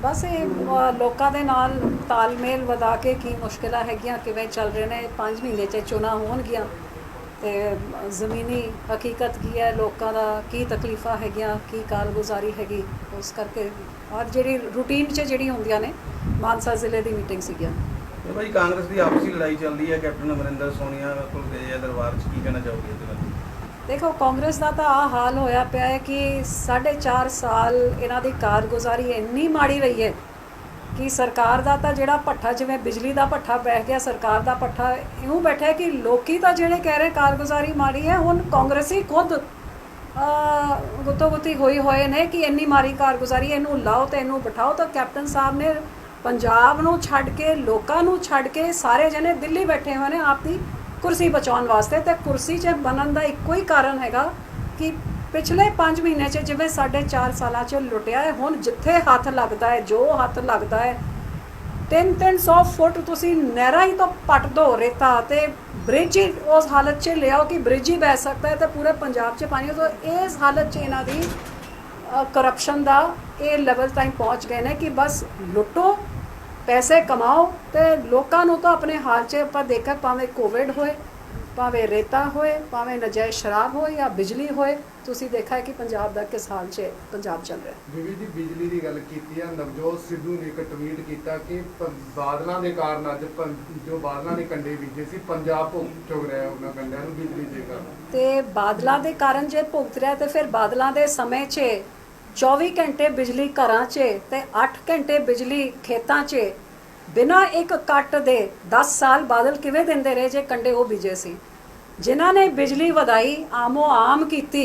बस ये लोगों के नाल तालमेल वधा के की मुश्किल हैगियां किवें चल रहे हैं 5 महीने च चुनाव होणगियां ते ज़मीनी हकीकत की है लोगों का की तकलीफ़ा हैगियां की कारगुजारी हैगी उस करके और जी रूटीन च जी होंदियां ने मानसा जिले की मीटिंग सीगियां। तो भाई कांग्रेस की आपसी लड़ाई चल रही है कैप्टन अमरिंदर सोनिया को गए हैं दरबार च की कहना चाहोगे इस बारे? देखो कांग्रेस का तो आ हाल होया पिया है कि 4.5 साल इन्हां दी कारगुजारी इन्नी माड़ी रही है कि सरकार का तो जोड़ा भट्ठा जिवें बिजली का भट्ठा बैठ गया सरकार का भट्ठा इउं बैठा है कि लोग तो जोड़े कह रहे कारगुजारी माड़ी है हुण कांग्रेसी खुद गुत्तो गुत्ती होए ने कि इन्नी माड़ी कारगुजारी इनू लाओ तो इनू बिठाओ। तो कैप्टन साहब ने पंजाब नूं छड्ड के लोकां नूं छड्ड के सारे जने दिल्ली बैठे हुए ने आपकी कुर्सी बचाने वास्ते। तो कुर्सी च बनन का एको ही कारण हैगा कि पिछले 5 महीने च जिवें 4.5 साल च लुटिया है हुण जिथे हथ लगता है जो हथ लगता है 300 फुट तुसी नहरा ही तो पट दो रेता तो ब्रिज ही उस हालत च ले आओ कि ब्रिज ही बह सकता है तो पूरे पंजाब च पानी। तो इस हालत च इन्हां दी करप्शन का ये लेवल ताईं पहुँच गए हैं कि बस लुटो पैसे कमाओ तो लोगों तो अपने हाल च आप देखा भावें कोविड होए भावें रेता होए भावें नजायज़ शराब हो या बिजली होए तुसी देखा है कि पंजाब का किस हाल च पंजाब चल रहा है। बीबी जी बिजली की गल की नवजोत सिद्धू ने एक ट्वीट किया कि बादलों के कारण अज जो बादलों ने कंडे बीजे से पंजाब भुगत चुक रहा है उन्होंने कंडिया बिजली के कारण तो बादलों के कारण जो भुगत रहा तो फिर बादलों के समय च 24 घंटे बिजली घरां च ते 8 घंटे बिजली खेतां च बिना एक कट दे 10 साल बादल किवें देंदे रहे जे कंडे वो बीजे सी। जिन्हां ने बिजली वधाई आमो आम कीती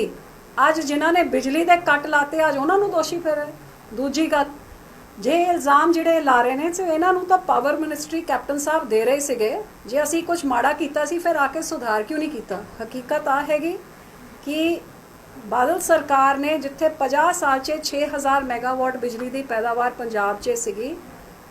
अज जिन्हां ने बिजली दे कट लाते अज उन्हां नूं दोषी फिर दूजी गल जे इल्ज़ाम जिहड़े ला रहे ने तो इन्हां नूं तां पावर मिनिस्ट्री कैप्टन साहब दे रहे सीगे जे असी कुछ माड़ा कीता सी फिर आके सुधार क्यों नहीं किया। हकीकत आ हैगी कि बादल सरकार ने जिथे 50 साल च 6000 मैगावाट बिजली की पैदावार पंजाब च सीगी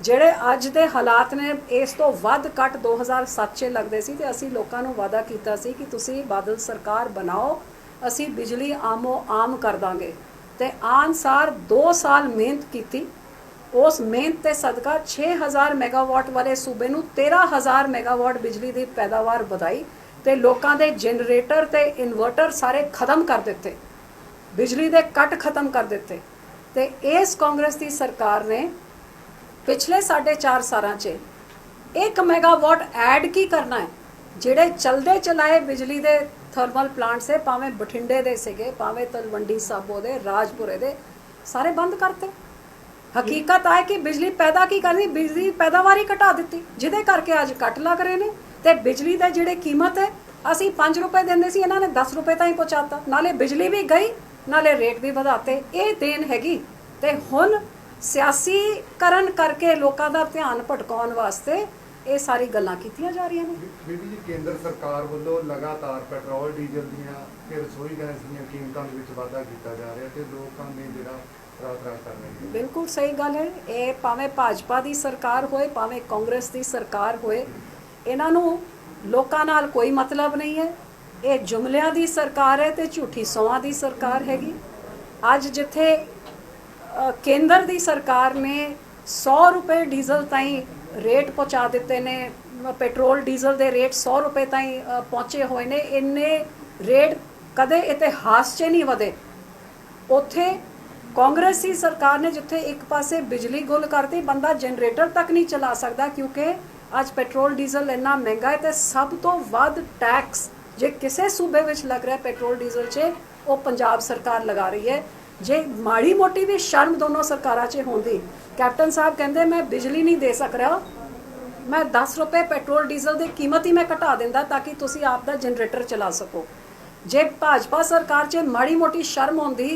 ਜਿਹੜੇ ਅੱਜ ਦੇ ਹਾਲਾਤ ਨੇ ਇਸ ਤੋਂ ਵੱਧ ਕੱਟ 2007 ਚ ਲੱਗਦੇ ਸੀ ਤੇ ਅਸੀਂ ਲੋਕਾਂ ਨੂੰ ਵਾਅਦਾ ਕੀਤਾ ਸੀ ਕਿ ਤੁਸੀਂ ਬਾਦਲ ਸਰਕਾਰ ਬਣਾਓ ਅਸੀਂ ਬਿਜਲੀ ਆਮੋ ਆਮ ਕਰ ਦਾਂਗੇ ਤੇ ਆਨਸਾਰ 2 ਸਾਲ ਮਿਹਨਤ ਕੀਤੀ ਉਸ ਮਿਹਨਤ ਤੇ ਸਦਕਾ 6000 ਮੈਗਾਵਾਟ ਵਾਲੇ ਸੂਬੇ ਨੂੰ 13000 ਮੈਗਾਵਾਟ ਬਿਜਲੀ ਦੀ ਪੈਦਾਵਾਰ ਵਧਾਈ ਤੇ ਲੋਕਾਂ ਦੇ ਜਨਰੇਟਰ ਤੇ ਇਨਵਰਟਰ ਸਾਰੇ ਖਤਮ ਕਰ ਦਿੱਤੇ ਬਿਜਲੀ ਦੇ ਕੱਟ ਖਤਮ ਕਰ ਦਿੱਤੇ। ਤੇ ਇਸ ਕਾਂਗਰਸ ਦੀ ਸਰਕਾਰ ਨੇ पिछले 4.5 साल 1 मैगावाट ऐड की करना है जिहड़े चलते चलाए बिजली के थर्मल प्लांट से भावें बठिंडे दे सीगे भावें तलवंडी साबो दे राजपुरे दे सारे बंद करते। हकीकत है कि बिजली पैदा की करनी बिजली पैदावार ही घटा दी जिहदे करके अज कट लग रहे हैं तो बिजली का जिहड़ी कीमत है असी 5 रुपए देंदे सी इन्होंने 10 रुपए ताईं पहुँचाता नाले बिजली भी गई नाले रेट भी वधाते ये देन हैगी। तो हुण सियासीकरण करके लोगों का ध्यान भटकाउण वास्ते ये सारी गल्लां कीतियां जा रही ने। बीबी जी केंद्र सरकार वालों लगातार पेट्रोल डीजल दीयां ते रसोई गैस दीयां कीमतां दे विच वाधा कीता जा रहा ते लोकां ने जिहड़ा रात कर रहे हैं। बिल्कुल सही गल है ये भावें भाजपा की सरकार होए भावें कांग्रेस की सरकार होए इन्हां नूं लोकां नाल कोई मतलब नहीं है। ये जुमलियां दी सरकार है ते झूठी सौहां दी सरकार हैगी। अज जिथे केंद्र की सरकार ने 100 रुपए डीजल ताईं रेट पहुँचा दिते ने पेट्रोल डीजल के रेट 100 रुपए ताईं पहुँचे हुए ने इन्ने रेट कदे इतिहास च नहीं वधे। उत्थे कांग्रेसी सरकार ने जिथे एक पासे बिजली गुल करती बंदा जनरेटर तक नहीं चला सकता क्योंकि अज पेट्रोल डीजल इन्ना महंगा है तो सब तो वध टैक्स जे किसी सूबे विच लग रहा है पेट्रोल डीजल च वो पंजाब सरकार लगा रही है। जे माड़ी मोटी भी शर्म दोनों सरकारां च होंदी कैप्टन साहब कहते मैं बिजली नहीं दे सक रहा मैं 10 रुपए पेट्रोल डीजल की कीमत ही मैं घटा देंदा ताकि तुसी आप दा जनरेटर चला सको। जे भाजपा सरकार च माड़ी मोटी शर्म होंदी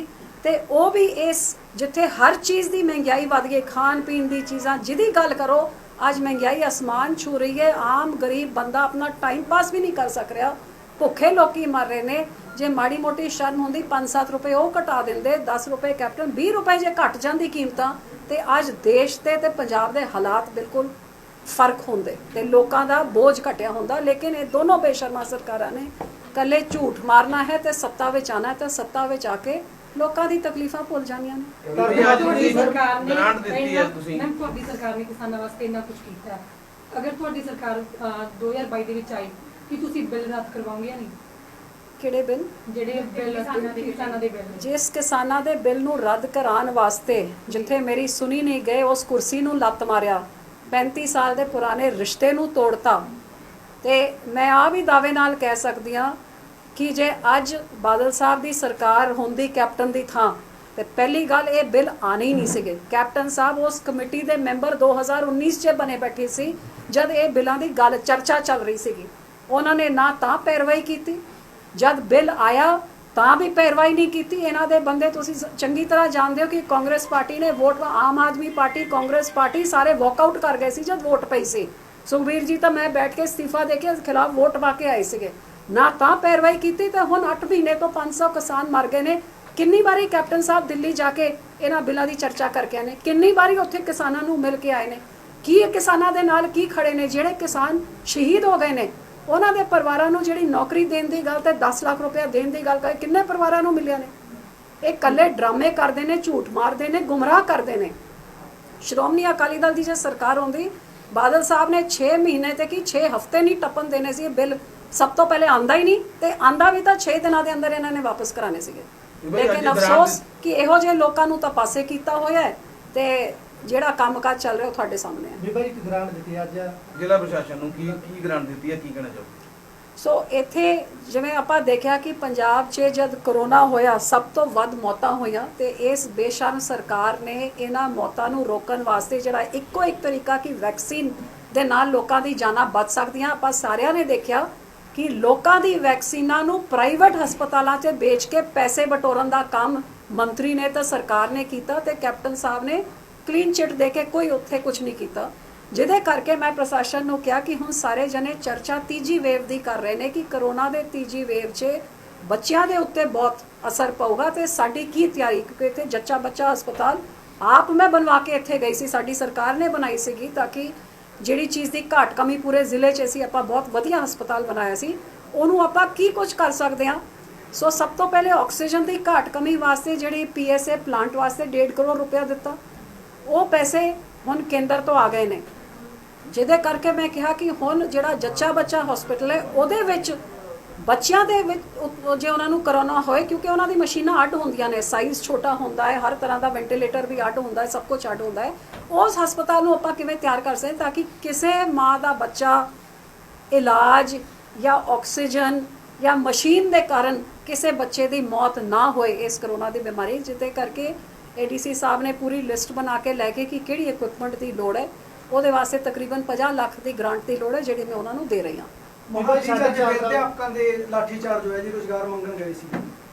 तो वह भी इस जिथे हर चीज़ की महंगाई वध गई खान पीन की चीज़ां जिहदी गल करो अज महंगाई आसमान छू रही है आम गरीब बंदा अपना टाइम पास भी नहीं कर सक रहा भुखे लोग मर रहे हैं। जे माड़ी मोटी शर्म होंदी 5-7 रुपए वो घटा देंदे 10 रुपए कैप्टन 20 रुपए जे घट जाती कीमतां तो अज देश ते पंजाब के हालात बिल्कुल फर्क होंदे ते लोकां दा बोझ घटिया होंदा। लेकिन ये दोनों बेशर्मा सरकारां ने कल्ले झूठ मारना है तो सत्ता विच आना है तो सत्ता विच आके ਲੋਕਾਂ ਦੀ ਤਕਲੀਫਾਂ ਭੁੱਲ ਜਾਂਦੀਆਂ ਨੇ। ਵੀ ਅੱਜ ਤੁਹਾਡੀ ਤੁਸੀਂ ਸਰਕਾਰ ਨੇ ਗ੍ਰਾਂਟ ਦਿੱਤੀ ਹੈ ਤੁਸੀਂ ਮੈਮ ਤੁਹਾਡੀ ਸਰਕਾਰ ਨੇ ਕਿਸਾਨਾਂ ਵਾਸਤੇ ਇੰਨਾ ਕੁਝ ਕੀਤਾ ਹੈ। ਅਗਰ ਤੁਹਾਡੀ ਸਰਕਾਰ 2022 ਦੇ ਵਿੱਚ ਆਈ ਕਿ ਤੁਸੀਂ ਬਿੱਲ ਰੱਦ ਕਰਵਾਓਗੇ ਜਾਂ ਨਹੀਂ? ਕਿਹੜੇ ਬਿੱਲ? ਜਿਹੜੇ ਬਿੱਲ ਕਿਸਾਨਾਂ ਦੇ ਬਿੱਲ ਜਿਸ ਕਿਸਾਨਾਂ ਦੇ ਬਿੱਲ ਨੂੰ ਰੱਦ ਕਰਾਉਣ ਵਾਸਤੇ ਜਿੱਥੇ ਮੇਰੀ ਸੁਣੀ ਨਹੀਂ ਗਏ ਉਸ ਕੁਰਸੀ ਨੂੰ ਲੱਤ ਮਾਰਿਆ, 35 ਸਾਲ ਦੇ ਪੁਰਾਣੇ ਰਿਸ਼ਤੇ ਨੂੰ ਤੋੜਤਾ, ਤੇ ਮੈਂ ਆ ਵੀ ਦਾਅਵੇ ਨਾਲ ਕਹਿ ਸਕਦੀ ਹਾਂ ਕਿ ਜੇ ਅੱਜ ਬਾਦਲ ਸਾਹਿਬ ਦੀ ਸਰਕਾਰ ਹੁੰਦੀ ਕੈਪਟਨ ਦੀ ਥਾਂ, ਤੇ ਪਹਿਲੀ ਗੱਲ ਇਹ ਬਿੱਲ ਆਣੇ ਹੀ ਨਹੀਂ ਸੀਗੇ। ਕੈਪਟਨ ਸਾਹਿਬ ਉਸ ਕਮੇਟੀ ਦੇ ਮੈਂਬਰ 2019 'ਚ ਬਣੇ ਬੈਠੇ ਸੀ ਜਦ ਇਹ ਬਿੱਲਾਂ ਦੀ ਗੱਲ ਚਰਚਾ ਚੱਲ ਰਹੀ ਸੀਗੀ। ਉਹਨਾਂ ਨੇ ਨਾ ਤਾਂ ਪੈਰਵਾਈ ਕੀਤੀ, ਜਦ ਬਿੱਲ ਆਇਆ ਤਾਂ ਵੀ ਪੈਰਵਾਈ ਨਹੀਂ ਕੀਤੀ। ਇਹਨਾਂ ਦੇ ਬੰਦੇ ਤੁਸੀਂ ਚੰਗੀ ਤਰ੍ਹਾਂ ਜਾਣਦੇ ਹੋ ਕਿ ਕਾਂਗਰਸ ਪਾਰਟੀ ਨੇ vote, Aam Aadmi party, Congress party ਸਾਰੇ ਵਾਕਆਊਟ ਕਰ ਗਏ ਸੀ ਜਦ ਵੋਟ ਪਈ ਸੀ। ਸੁਖਬੀਰ ਜੀ ਤਾਂ ਮੈਂ ਬੈਠ ਕੇ ਅਸਤੀਫਾ ਦੇ ਕੇ ਖਿਲਾਫ ਵੋਟ ਪਾ ਕੇ ਆਏ ਸੀਗੇ, ਨਾ ਤਾਂ ਪੈਰਵਾਈ ਕੀਤੀ। ਤੇ ਹੁਣ 8 ਮਹੀਨੇ ਤੋਂ 500 ਕਿਸਾਨ ਮਰ ਗਏ ਨੇ। ਕਿੰਨੀ ਵਾਰੀ ਕੈਪਟਨ ਸਾਹਿਬ ਦਿੱਲੀ ਜਾ ਕੇ ਇਹਨਾਂ ਬਿੱਲਾਂ ਦੀ ਚਰਚਾ ਕਰਕੇ ਆਏ ਨੇ, ਕਿੰਨੀ ਵਾਰੀ ਉੱਥੇ ਕਿਸਾਨਾਂ ਨੂੰ ਮਿਲ ਕੇ ਆਏ ਨੇ, ਕੀ ਕਿਸਾਨਾਂ ਦੇ ਨਾਲ ਕੀ ਖੜੇ ਨੇ। ਜਿਹੜੇ ਕਿਸਾਨ ਸ਼ਹੀਦ ਹੋ ਗਏ ਨੇ ਉਹਨਾਂ ਦੇ ਪਰਿਵਾਰਾਂ ਨੂੰ ਜਿਹੜੀ ਨੌਕਰੀ ਦੇਣ ਦੀ ਗੱਲ ਤੇ 10 ਲੱਖ ਰੁਪਏ ਦੇਣ ਦੀ ਗੱਲ ਕਰ, ਕਿੰਨੇ ਪਰਿਵਾਰਾਂ ਨੂੰ ਮਿਲਿਆ ਨੇ? ਇਹ ਕੱਲੇ ਡਰਾਮੇ ਕਰਦੇ ਨੇ, ਝੂਠ ਮਾਰਦੇ ਨੇ, ਗੁੰਮਰਾਹ ਕਰਦੇ ਨੇ। ਸ਼੍ਰੋਮਣੀ ਅਕਾਲੀ ਦਲ ਦੀ ਜੇ ਸਰਕਾਰ ਹੁੰਦੀ, ਬਾਦਲ ਸਾਹਿਬ ਨੇ 6 ਮਹੀਨੇ ਤੇ ਕੀ 6 ਹਫ਼ਤੇ ਨਹੀਂ ਟੱਪਣ ਦੇਣੇ ਸੀ। ਇਹ ਬਿੱਲ ਸਭ ਤੋਂ ਪਹਿਲੇ ਆਂਦਾ ਹੀ ਨਹੀਂ, ਤੇ ਆਂਦਾ ਵੀ ਤਾਂ 6 ਦਿਨਾਂ ਦੇ ਅੰਦਰ ਇਹਨਾਂ ਨੇ ਵਾਪਸ ਕਰਾਣੇ ਸੀਗੇ। ਲੇਕਿਨ ਅਫਸੋਸ ਕਿ ਇਹੋ ਜਿਹੇ ਲੋਕਾਂ ਨੂੰ ਤਾਂ ਪਾਸੇ ਕੀਤਾ ਹੋਇਆ ਹੈ, ਤੇ ਜਿਹੜਾ ਕੰਮਕਾਜ ਚੱਲ ਰਿਹਾ ਉਹ ਤੁਹਾਡੇ ਸਾਹਮਣੇ ਹੈ। ਬੀਬਾ ਇੱਕ ਗ੍ਰਾਂਟ ਦਿੱਤੀ ਅੱਜ ਜ਼ਿਲ੍ਹਾ ਪ੍ਰਸ਼ਾਸਨ ਨੂੰ ਕੀ ਗ੍ਰਾਂਟ ਦਿੱਤੀ ਹੈ, ਕੀ ਕਹਿਣਾ ਚਾਹੋਗੇ? ਸੋ ਇੱਥੇ ਜਿਵੇਂ ਆਪਾਂ ਦੇਖਿਆ ਕਿ ਪੰਜਾਬ 'ਚ ਜਦ ਕਰੋਨਾ ਹੋਇਆ ਸਭ ਤੋਂ ਵੱਧ ਮੌਤਾਂ ਹੋਈਆਂ, ਤੇ ਇਸ ਬੇਸ਼ਰਮ ਸਰਕਾਰ ਨੇ ਇਹਨਾਂ ਮੌਤਾਂ ਨੂੰ ਰੋਕਣ ਵਾਸਤੇ ਜਿਹੜਾ ਇੱਕੋ ਇੱਕ ਤਰੀਕਾ ਕਿ ਵੈਕਸੀਨ ਦੇ ਨਾਲ ਲੋਕਾਂ ਦੀ ਜਾਨਾਂ ਬਚ ਸਕਦੀਆਂ। ਆਪਾਂ ਸਾਰਿਆਂ ਨੇ ਦੇਖਿਆ ਕਿ ਲੋਕਾਂ ਦੀ ਵੈਕਸੀਨਾਂ ਨੂੰ ਪ੍ਰਾਈਵੇਟ ਹਸਪਤਾਲਾਂ 'ਚ ਵੇਚ ਕੇ ਪੈਸੇ ਬਟੋਰਨ ਦਾ ਕੰਮ ਮੰਤਰੀ ਨੇ ਤਾਂ ਸਰਕਾਰ ਨੇ ਕੀਤਾ, ਤੇ ਕੈਪਟਨ ਸਾਹਿਬ ਨੇ ਕਲੀਨ ਚਿੱਟ ਦੇ ਕੇ ਕੋਈ ਉੱਥੇ ਕੁਝ ਨਹੀਂ ਕੀਤਾ। ਜਿਹਦੇ ਕਰਕੇ ਮੈਂ ਪ੍ਰਸ਼ਾਸਨ ਨੂੰ ਕਿਹਾ ਕਿ ਹੁਣ ਸਾਰੇ ਜਣੇ ਚਰਚਾ ਤੀਜੀ ਵੇਵ ਦੀ ਕਰ ਰਹੇ ਨੇ ਕਿ ਕਰੋਨਾ ਦੇ ਤੀਜੀ ਵੇਵ 'ਚ ਬੱਚਿਆਂ ਦੇ ਉੱਤੇ ਬਹੁਤ ਅਸਰ ਪਊਗਾ, ਤੇ ਸਾਡੀ ਕੀ ਤਿਆਰੀ, ਕਿਉਂਕਿ ਇੱਥੇ ਜੱਚਾ ਬੱਚਾ ਹਸਪਤਾਲ ਆਪ ਮੈਂ ਬਣਵਾ ਕੇ ਇੱਥੇ ਗਈ ਸੀ, ਸਾਡੀ ਸਰਕਾਰ ਨੇ ਬਣਾਈ ਸੀਗੀ, ਤਾਂ ਕਿ ਜਿਹੜੀ ਚੀਜ਼ ਦੀ ਘਾਟ ਕਮੀ ਪੂਰੇ ਜ਼ਿਲ੍ਹੇ 'ਚ ਸੀ, ਆਪਾਂ ਬਹੁਤ ਵਧੀਆ ਹਸਪਤਾਲ ਬਣਾਇਆ ਸੀ, ਉਹਨੂੰ ਆਪਾਂ ਕੀ ਕੁਝ ਕਰ ਸਕਦੇ ਹਾਂ। ਸੋ ਸਭ ਤੋਂ ਪਹਿਲੇ ਆਕਸੀਜਨ ਦੀ ਘਾਟ ਕਮੀ ਵਾਸਤੇ ਜਿਹੜੀ PSA ਪਲਾਂਟ ਵਾਸਤੇ 1.5 ਕਰੋੜ ਰੁਪਇਆ ਦਿੱਤਾ, ਉਹ ਪੈਸੇ ਹੁਣ ਕੇਂਦਰ ਤੋਂ ਆ ਗਏ ਨੇ। ਜਿਹਦੇ ਕਰਕੇ ਮੈਂ ਕਿਹਾ ਕਿ ਹੁਣ ਜਿਹੜਾ ਜੱਚਾ ਬੱਚਾ ਹਸਪੀਟਲ ਹੈ ਉਹਦੇ ਵਿੱਚ ਬੱਚਿਆਂ ਦੇ ਵਿੱਚ ਜੇ ਉਹਨਾਂ ਨੂੰ ਕਰੋਨਾ ਹੋਏ, ਕਿਉਂਕਿ ਉਹਨਾਂ ਦੀ ਮਸ਼ੀਨਾਂ ਅੱਡ ਹੁੰਦੀਆਂ ਨੇ, ਸਾਈਜ਼ ਛੋਟਾ ਹੁੰਦਾ ਹੈ, ਹਰ ਤਰ੍ਹਾਂ ਦਾ ਵੈਂਟੀਲੇਟਰ ਵੀ ਅੱਡ ਹੁੰਦਾ ਹੈ, ਸਭ ਕੁਝ ਅੱਡ ਹੁੰਦਾ ਹੈ, ਉਸ ਹਸਪਤਾਲ ਨੂੰ ਆਪਾਂ ਕਿਵੇਂ ਤਿਆਰ ਕਰ ਸਕਦੇ ਤਾਂ ਕਿ ਕਿਸੇ ਮਾਂ ਦਾ ਬੱਚਾ ਇਲਾਜ ਜਾਂ ਆਕਸੀਜਨ ਜਾਂ ਮਸ਼ੀਨ ਦੇ ਕਾਰਨ ਕਿਸੇ ਬੱਚੇ ਦੀ ਮੌਤ ਨਾ ਹੋਏ ਇਸ ਕਰੋਨਾ ਦੀ ਬਿਮਾਰੀ। ਜਿਹਦੇ ਕਰਕੇ ADC ਸਾਹਿਬ ਨੇ ਪੂਰੀ ਲਿਸਟ ਬਣਾ ਕੇ ਲੈ ਕੇ ਕਿ ਕਿਹੜੀ ਇਕਵਿਪਮੈਂਟ ਦੀ ਲੋੜ ਹੈ, ਉਹਦੇ ਵਾਸਤੇ ਤਕਰੀਬਨ 50 ਲੱਖ ਦੀ ਗ੍ਰਾਂਟ ਦੀ ਲੋੜ ਹੈ, ਜਿਹੜੀ ਮੈਂ ਉਹਨਾਂ ਨੂੰ ਦੇ ਰਹੀ ਹਾਂ। ਅਧਿਆਪਕਾਂ ਦੇ ਲਾਠੀ ਚਾਰਜ ਹੋਇਆ ਜੀ, ਰੁਜ਼ਗਾਰ ਮੰਗਣ ਗਏ ਸੀ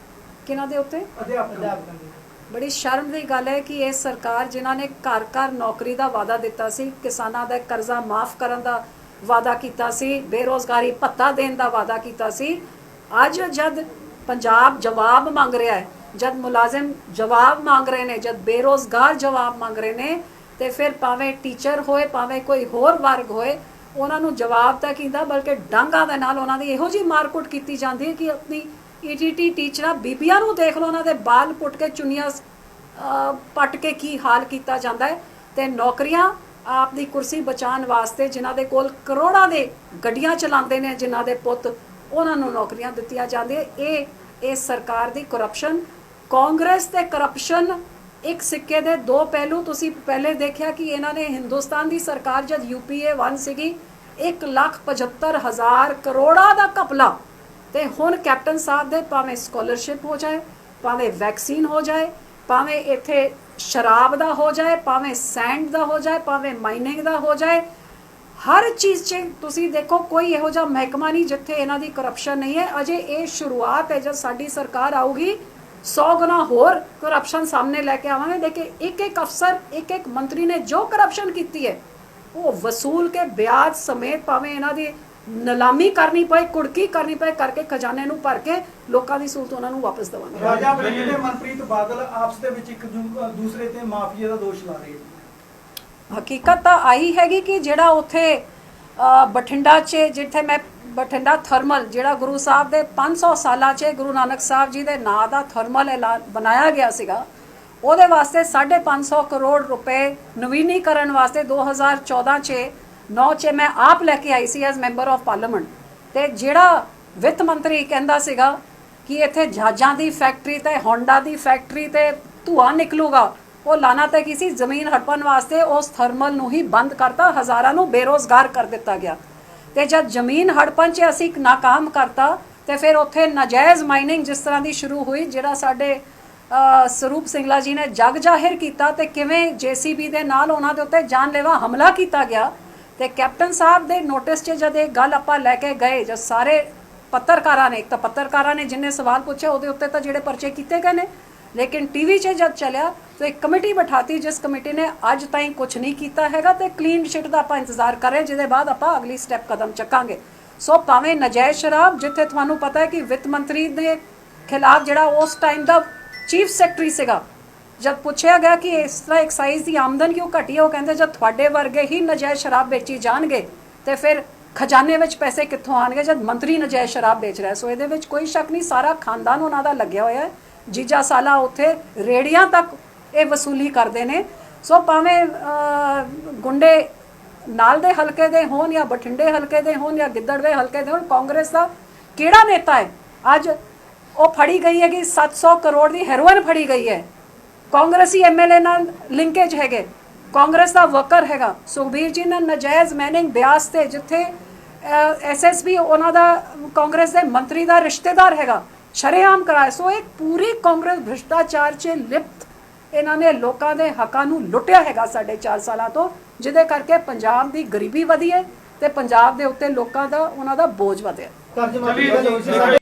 ਕਿਹਨਾਂ ਦੇ ਉੱਤੇ? ਅਧਿਆਪਕਾਂ ਦੇ। ਬੜੀ ਸ਼ਰਮ ਦੀ ਗੱਲ ਹੈ ਕਿ ਇਹ ਸਰਕਾਰ ਜਿਨ੍ਹਾਂ ਨੇ ਘਰ ਘਰ ਨੌਕਰੀ ਦਾ ਵਾਅਦਾ ਦਿੱਤਾ ਸੀ, ਕਿਸਾਨਾਂ ਦਾ ਕਰਜ਼ਾ ਮਾਫ ਕਰਨ ਦਾ ਵਾਅਦਾ ਕੀਤਾ ਸੀ, ਬੇਰੋਜ਼ਗਾਰੀ ਭੱਤਾ ਦੇਣ ਦਾ ਵਾਅਦਾ ਕੀਤਾ ਸੀ, ਅੱਜ ਜਦ ਪੰਜਾਬ ਜਵਾਬ ਮੰਗ ਰਿਹਾ ਹੈ, ਜਦ ਮੁਲਾਜ਼ਮ ਜਵਾਬ ਮੰਗ ਰਹੇ ਨੇ, ਜਦ ਬੇਰੋਜ਼ਗਾਰ ਜਵਾਬ ਮੰਗ ਰਹੇ ਨੇ, ਤੇ ਫਿਰ ਭਾਵੇਂ ਟੀਚਰ ਹੋਏ ਭਾਵੇਂ ਕੋਈ ਹੋਰ ਵਰਗ ਹੋਏ, ਉਹਨਾਂ ਨੂੰ ਜਵਾਬ ਤਾਂ ਕੀਤਾ ਬਲਕਿ ਡਾਂਗਾਂ ਦੇ ਨਾਲ ਉਹਨਾਂ ਦੀ ਇਹੋ ਜਿਹੀ ਮਾਰਕੁੱਟ ਕੀਤੀ ਜਾਂਦੀ ਹੈ ਕਿ ਆਪਣੀ ETT ਟੀਚਰਾਂ ਬੀਬੀਆਂ ਨੂੰ ਦੇਖ ਲਓ, ਉਹਨਾਂ ਦੇ ਬਾਲ ਪੁੱਟ ਕੇ ਚੁੰਨੀਆਂ ਪੱਟ ਕੇ ਕੀ ਹਾਲ ਕੀਤਾ ਜਾਂਦਾ ਹੈ। ਤੇ ਨੌਕਰੀਆਂ ਆਪ ਦੀ ਕੁਰਸੀ ਬਚਾਉਣ ਵਾਸਤੇ ਜਿਨ੍ਹਾਂ ਦੇ ਕੋਲ ਕਰੋੜਾਂ ਦੇ ਗੱਡੀਆਂ ਚਲਾਉਂਦੇ ਨੇ, ਜਿਨ੍ਹਾਂ ਦੇ ਪੁੱਤ, ਉਹਨਾਂ ਨੂੰ ਨੌਕਰੀਆਂ ਦਿੱਤੀਆਂ ਜਾਂਦੀਆਂ। ਇਹ ਸਰਕਾਰ ਦੀ ਕਰਪਸ਼ਨ, ਕਾਂਗਰਸ ਤੇ ਕਰਪਸ਼ਨ ਇੱਕ ਸਿੱਕੇ ਦੇ ਦੋ ਪਹਿਲੂ। ਤੁਸੀਂ ਪਹਿਲੇ ਦੇਖਿਆ ਕਿ ਇਹਨਾਂ ਨੇ ਹਿੰਦੁਸਤਾਨ ਦੀ ਸਰਕਾਰ ਜਦ UPA 1 ਸੀਗੀ 1,75,000 ਕਰੋੜਾਂ ਦਾ ਘਪਲਾ, ਤੇ ਹੁਣ ਕੈਪਟਨ ਸਾਹਿਬ ਦੇ ਭਾਵੇਂ ਸਕਾਲਰਸ਼ਿਪ ਹੋ ਜਾਏ, ਭਾਵੇਂ ਵੈਕਸੀਨ ਹੋ ਜਾਏ, ਭਾਵੇਂ ਇੱਥੇ ਸ਼ਰਾਬ ਦਾ ਹੋ ਜਾਏ, ਭਾਵੇਂ ਸੈਂਡ ਦਾ ਹੋ ਜਾਏ, ਭਾਵੇਂ ਮਾਈਨਿੰਗ ਦਾ ਹੋ ਜਾਏ, ਹਰ ਚੀਜ਼ 'ਚ ਤੁਸੀਂ ਦੇਖੋ ਕੋਈ ਇਹੋ ਜਿਹਾ ਮਹਿਕਮਾ ਨਹੀਂ ਜਿੱਥੇ ਇਹਨਾਂ ਦੀ ਕਰਪਸ਼ਨ ਨਹੀਂ ਹੈ। ਅਜੇ ਇਹ ਸ਼ੁਰੂਆਤ ਹੈ, ਜਦ ਸਾਡੀ ਸਰਕਾਰ ਆਊਗੀ 100 ਗੁਣਾ ਹੋਰ ਕਰਪਸ਼ਨ ਸਾਹਮਣੇ ਲੈ ਕੇ ਆਵਾਂਗੇ। ਦੇਖੇ ਇੱਕ ਇੱਕ ਅਫਸਰ, ਇੱਕ ਇੱਕ ਮੰਤਰੀ ਨੇ ਜੋ ਕਰਪਸ਼ਨ ਕੀਤੀ ਹੈ ਉਹ ਵਸੂਲ ਕੇ ਵਿਆਜ ਸਮੇਤ, ਭਾਵੇਂ ਇਹਨਾਂ ਦੀ ਨਿਲਾਮੀ ਕਰਨੀ ਪਏ, ਕੁੜਕੀ ਕਰਨੀ ਪਏ, ਕਰਕੇ ਖਜ਼ਾਨੇ ਨੂੰ ਭਰ ਕੇ ਲੋਕਾਂ ਦੀ ਸਹੂਲਤ ਉਹਨਾਂ ਨੂੰ ਵਾਪਸ ਦੇਵਾਂਗੇ। ਰਾਜਾ ਵੜਿੰਗ ਤੇ ਮਨਪ੍ਰੀਤ ਬਾਦਲ ਆਪਸ ਦੇ ਵਿੱਚ ਇੱਕ ਦੂਸਰੇ ਤੇ ਮਾਫੀਆ ਦਾ ਦੋਸ਼ ਲਾ ਰਹੇ ਨੇ। ਹਕੀਕਤ ਤਾਂ ਆਈ ਹੈਗੀ ਕਿ ਜਿਹੜਾ ਉੱਥੇ ਬਠਿੰਡਾ 'ਚ ਜਿੱਥੇ ਮੈਂ ਬਠਿੰਡਾ ਥਰਮਲ ਜਿਹੜਾ ਗੁਰੂ ਸਾਹਿਬ ਦੇ 500 ਸਾਲਾਂ 'ਚ ਗੁਰੂ ਨਾਨਕ ਸਾਹਿਬ ਜੀ ਦੇ ਨਾਂ ਦਾ ਥਰਮਲ ਬਣਾਇਆ ਗਿਆ ਸੀਗਾ, ਉਹਦੇ ਵਾਸਤੇ 550 ਕਰੋੜ ਰੁਪਏ ਨਵੀਨੀਕਰਨ ਵਾਸਤੇ 2014 'ਚ 9 'ਚ ਮੈਂ ਆਪ ਲੈ ਕੇ ਆਈ ਸੀ ਐਜ਼ ਮੈਂਬਰ ਆਫ ਪਾਰਲੀਮੈਂਟ। ਤੇ ਜਿਹੜਾ ਵਿੱਤ ਮੰਤਰੀ ਕਹਿੰਦਾ ਸੀਗਾ ਕਿ ਇੱਥੇ ਜਹਾਜ਼ਾਂ ਦੀ ਫੈਕਟਰੀ ਤੇ ਹੋਂਡਾ ਦੀ ਫੈਕਟਰੀ ਤੇ ਧੂਆਂ ਨਿਕਲੂਗਾ, ਉਹ ਲਾਣਾ ਤੇ ਕਿਸੇ ਜ਼ਮੀਨ ਹੜਪਣ ਵਾਸਤੇ ਉਸ ਥਰਮਲ ਨੂੰ ਹੀ ਬੰਦ ਕਰਤਾ, ਹਜ਼ਾਰਾਂ ਨੂੰ ਬੇਰੋਜ਼ਗਾਰ ਕਰ ਦਿੱਤਾ ਗਿਆ। ਤੇ ਜਦ ਜ਼ਮੀਨ ਹੜਪਣ 'ਚ ਅਸੀਂ ਨਾਕਾਮ ਕਰਤਾ ਤੇ ਫਿਰ ਉੱਥੇ ਨਾਜਾਇਜ਼ ਮਾਈਨਿੰਗ ਜਿਸ ਤਰ੍ਹਾਂ ਦੀ ਸ਼ੁਰੂ ਹੋਈ, ਜਿਹੜਾ ਸਾਡੇ ਸਰੂਪ ਸਿੰਘਲਾ ਜੀ ਨੇ ਜਗ ਜ਼ਾਹਿਰ ਕੀਤਾ ਤੇ ਕਿਵੇਂ ਜੀਸੀਬੀ ਦੇ ਨਾਲ ਉਹਨਾਂ ਦੇ ਉੱਤੇ ਜਾਨਲੇਵਾ ਹਮਲਾ ਕੀਤਾ ਗਿਆ। ਤੇ ਕੈਪਟਨ ਸਾਹਿਬ ਦੇ ਨੋਟਿਸ 'ਚ ਜਦ ਇਹ ਗੱਲ ਆਪਾਂ ਲੈ ਕੇ ਗਏ, ਜਦ ਸਾਰੇ ਪੱਤਰਕਾਰਾਂ ਨੇ, ਇੱਕ ਤਾਂ ਪੱਤਰਕਾਰਾਂ ਨੇ ਜਿੰਨੇ ਸਵਾਲ ਪੁੱਛੇ ਉਹਦੇ ਉੱਤੇ ਤਾਂ ਜਿਹੜੇ ਪਰਚੇ ਕੀਤੇ ਗਏ ਨੇ, ਲੇਕਿਨ ਟੀਵੀ 'ਚ ਜਦ ਚੱਲਿਆ ਤਾਂ ਇੱਕ ਕਮੇਟੀ ਬਿਠਾਤੀ ਜਿਸ ਕਮੇਟੀ ਨੇ ਅੱਜ ਤਾਈਂ ਕੁਝ ਨਹੀਂ ਕੀਤਾ ਹੈਗਾ ਤੇ ਕਲੀਨ ਚਿੱਟ ਦਾ ਆਪਾਂ ਇੰਤਜ਼ਾਰ ਕਰ ਰਹੇ, ਜਿਹਦੇ ਬਾਅਦ ਆਪਾਂ ਅਗਲੀ ਸਟੈਪ ਕਦਮ ਚੱਕਾਂਗੇ। ਸੋ ਭਾਵੇਂ ਨਜਾਇਜ਼ ਸ਼ਰਾਬ, ਜਿੱਥੇ ਤੁਹਾਨੂੰ ਪਤਾ ਹੈ ਕਿ ਵਿੱਤ ਮੰਤਰੀ ਦੇ ਖਿਲਾਫ ਜਿਹੜਾ ਉਸ ਟਾਈਮ ਦਾ ਚੀਫ ਸੈਕਟਰੀ ਸੀਗਾ, ਜਦ ਪੁੱਛਿਆ ਗਿਆ ਕਿ ਇਸ ਤਰ੍ਹਾਂ ਐਕਸਾਈਜ਼ ਦੀ ਆਮਦਨ ਕਿਉਂ ਘਟੀ ਹੈ, ਉਹ ਕਹਿੰਦੇ ਜਦ ਤੁਹਾਡੇ ਵਰਗੇ ਹੀ ਨਜਾਇਜ਼ ਸ਼ਰਾਬ ਵੇਚੀ ਜਾਣਗੇ ਤੇ ਫਿਰ ਖਜ਼ਾਨੇ ਵਿੱਚ ਪੈਸੇ ਕਿੱਥੋਂ ਆਣਗੇ ਜਦ ਮੰਤਰੀ ਨਜਾਇਜ਼ ਸ਼ਰਾਬ ਵੇਚ ਰਿਹਾ। ਸੋ ਇਹਦੇ ਵਿੱਚ ਕੋਈ ਸ਼ੱਕ ਨਹੀਂ, ਸਾਰਾ ਖਾਨਦਾਨ ਉਹਨਾਂ ਦਾ ਲੱਗਿਆ ਹੋਇਆ ਹੈ। ਜੀਜਾ ਸਾਲਾ ਉੱਥੇ ਰੇੜੀਆਂ ਤੱਕ ਇਹ ਵਸੂਲੀ ਕਰਦੇ ਨੇ। ਸੋ ਭਾਵੇਂ ਗੁੰਡੇ ਨਾਲ ਦੇ ਹਲਕੇ ਦੇ ਹੋਣ ਜਾਂ ਬਠਿੰਡੇ ਹਲਕੇ ਦੇ ਹੋਣ ਜਾਂ ਗਿੱਦੜਵੇ ਹਲਕੇ ਦੇ ਹੋਣ, ਕਾਂਗਰਸ ਦਾ ਕਿਹੜਾ ਨੇਤਾ ਹੈ ਅੱਜ ਉਹ ਫੜੀ ਗਈ ਹੈ ਕਿ 700 ਕਰੋੜ ਦੀ ਹੈਰੋਇਨ ਫੜੀ ਗਈ ਹੈ, ਕਾਂਗਰਸੀ ਐਮਐਲਏ ਨਾਲ ਲਿੰਕੇਜ ਹੈਗੇ, ਕਾਂਗਰਸ ਦਾ ਵਰਕਰ ਹੈਗਾ। ਸੁਖਬੀਰ ਜੀ ਨੇ ਨਜਾਇਜ਼ ਮੈਨਿੰਗ ਬਿਆਸ ਤੇ ਜਿੱਥੇ ਐਸਐਸਪੀ ਉਹਨਾਂ ਦਾ ਕਾਂਗਰਸ ਦੇ ਮੰਤਰੀ ਦਾ ਰਿਸ਼ਤੇਦਾਰ ਹੈਗਾ, ਸ਼ਰੇਆਮ ਕਰਾਇਆ। ਸੋ ਇੱਕ ਪੂਰੀ ਕਾਂਗਰਸ ਭ੍ਰਿਸ਼ਟਾਚਾਰ 'ਚ ਲਿਪਤ ਇਹਨਾਂ ਨੇ ਲੋਕਾਂ ਦੇ ਹੱਕਾਂ ਨੂੰ ਲੁੱਟਿਆ ਹੈਗਾ 4.5 ਸਾਲਾਂ ਤੋਂ, ਜਿਹਦੇ ਕਰਕੇ ਪੰਜਾਬ ਦੀ ਗਰੀਬੀ ਵਧੀ ਹੈ ਤੇ ਪੰਜਾਬ ਦੇ ਉੱਤੇ ਲੋਕਾਂ ਦਾ ਉਹਨਾਂ ਦਾ ਬੋਝ ਵਧਿਆ।